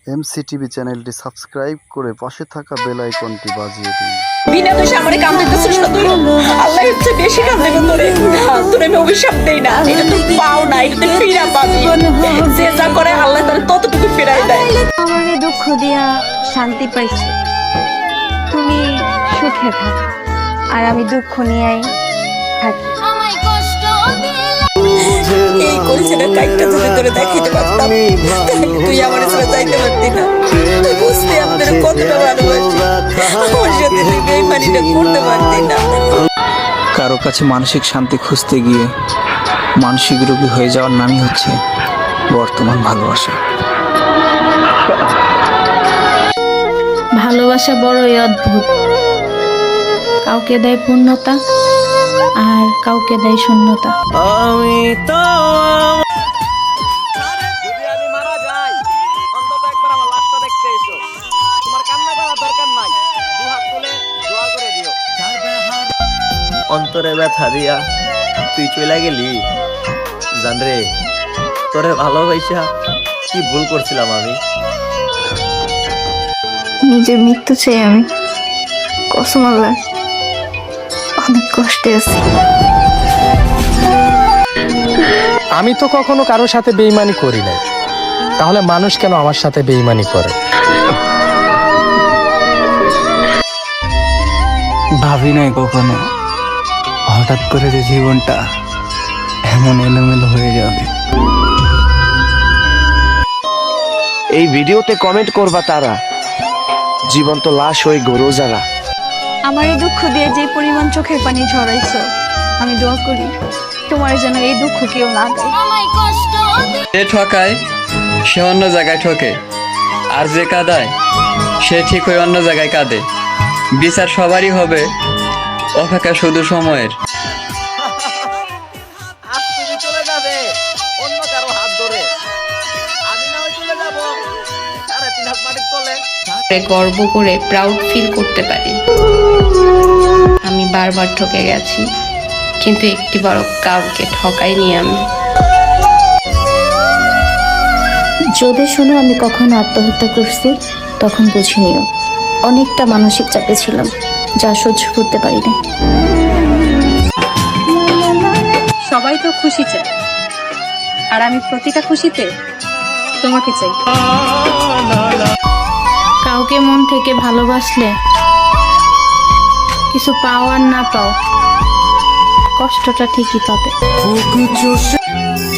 MCTV চ্যানেলটি subscribe করে পাশে থাকা বেল আইকনটি বাজিয়ে দিন। বিনা দোষে আমারে কাম দিতেছিস না তুই। আল্লাহ হচ্ছে বেশি কাম দেবে তোরে। তোর আমি অভিশাপ দেই না, এটা তুই পাও না, এটা তুই ফিরা পাবি। যে যা করে আল্লাহ তার ততটুকু ফিরাই দেয়। আমারে দুঃখ দিয়া শান্তি পাইছি, তুমি সুখে থাক আর আমি দুঃখ নিয়েই থাকি। এই করেছেটা কাইটটা ধরে ধরে দেখাইতে পারতাম, তুই আমার ছেড়ে যাইতে পারতি না। তুই বুঝতে আমাদের কতটা ভালোবাসি, আমার সাথে তুই বেইমানিটা করতে পারতি না। কারো কাছে মানসিক শান্তি খুঁজতে গিয়ে মানসিক রোগী হয়ে যাওয়ার নামই হচ্ছে বর্তমান ভালোবাসা। ভালোবাসা বড়ই অদ্ভুত, কাউকে দেয় পূর্ণতা আর কাউকে দেয় শূন্যতা। আমি তো যদি আমি মারা যাই অন্তত একবার আমার লাশটা দেখতে এসো। তোমার কান্না করার দরকার নাই, দু হাত তুলে দোয়া করে দিও। অন্তরে ব্যথা দিয়া তুই চলে গেলি জানরে, তোরে ভালোবাসা কি ভুল করছিলাম আমি। নিজের মৃত্যু চাই আমি, কসম আল্লাহ অনেক কষ্টে আছি। আমি তো কখনো কারোর সাথে বেইমানি করি নাই, তাহলে মানুষ কেন আমার সাথে বেইমানি করে? ভাবি নাই কখনো হঠাৎ করে যে জীবনটা এমন এলোমেলো হয়ে যাবে। এই ভিডিওতে কমেন্ট করবা তারা জীবন্ত লাশ হয়ে গরু যারা। আমার এই দুঃখ দিয়ে যে পরিমাণ চোখের পানি ঝরাইছো, আমি দোয়া করি তোমার যেন এই দুঃখ কেউ না দেয়। যে ঠকায় সে অন্য জায়গায় ঠকে, আর যে কাঁদায় সে ঠিক হয়ে অন্য জায়গায় কাঁদে। বিচার সবারই হবে, অপেক্ষা শুধু সময়ের। আজ তুমি চলে যাবে অন্য কারো হাত ধরে, আমি না হয় চলে যাবো 3.5 হাত মাটির তলে। গর্ব করে প্রাউড ফিল করতে পারি আমি বারবার ঠকে গেছি, কিন্তু একটি বড় কাউকে ঠকাইনি আমি। যদি শোনো আমি কখনো আত্মহত্যা করছি, তখন বুঝে নিও অনেকটা মানসিক চাপে ছিলাম, যা সহ্য করতে পারিনি। সবাই তো খুশি চায়, আর আমি প্রতিটা খুশিতে তোমাকে চাই। কাউকে মন থেকে ভালোবাসলে কিছু পাও আর না পাও, কষ্টটা ঠিকই পাবে।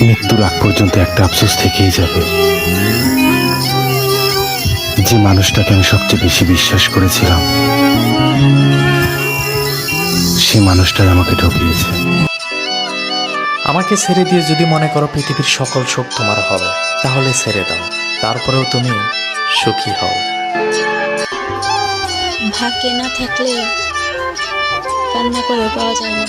মৃত্যুর আগ পর্যন্ত একটা আফসোস থেকেই যাবে, যে মানুষটাকে আমি সবচেয়ে বেশি বিশ্বাস করেছিলাম সেই মানুষটাই আমাকে ঠকিয়েছে। আমাকে ছেড়ে দিয়ে যদি মনে করো পৃথিবীর সকল সুখ তোমার হবে, তাহলে ছেড়ে দাও, তারপরেও তুমি সুখী হও। ভাগ্যে না থাকলে কান্না করে পাওয়া যায় না।